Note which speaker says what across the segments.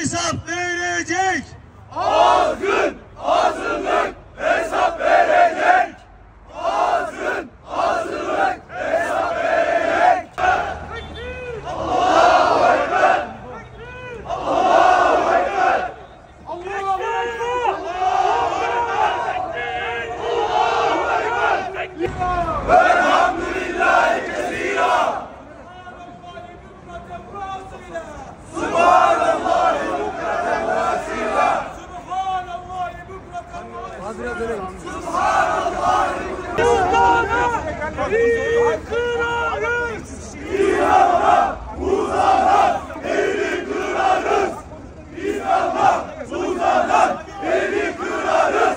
Speaker 1: hesap verecek.
Speaker 2: Azgın azınlık hesap verecek. Azgın azınlık hesap verecek. Allahu Ekber. Allahu Ekber. Allahu Ekber. Velhamdülillahi kesira. Subhanallahi bukreten ve asila. İslam'a uzanan eli kırarız. İslam'a uzanan eli kırarız.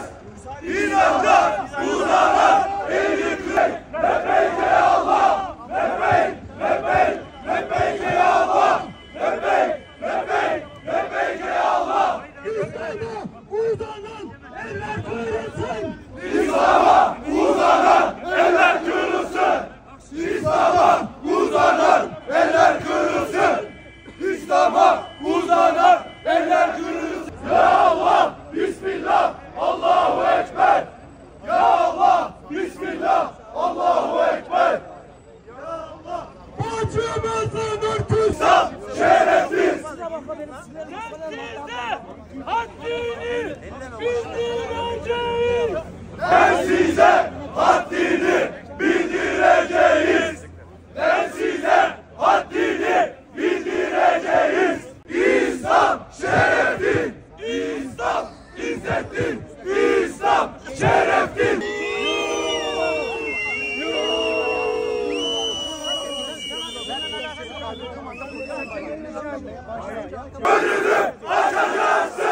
Speaker 2: İslam'a uzanan eli kırarız. Lebbeyk ya Allah. Lebbeyk, lebbeyk, lebbeyk ya Allah. Lebbeyk, lebbeyk, lebbeyk ya Allah. İslam'a uzanan eller kırılsın. İslam'a uzanan eller kırılsın. İslam'a uzanan eller kırılsın. İslam'a uzanan eller kırılsın. Ya Allah, Bismillah, Allahu Ekber. Ya Allah, Bismillah, Allahu Ekber. Ya Allah, acımızın kutsal şerefsiz. Ben size haddini bildireceğiz. Ben size haddini bildireceğiz. İslam şereftin, İslam izzettin, İslam şereftin. Önünü açacaksın.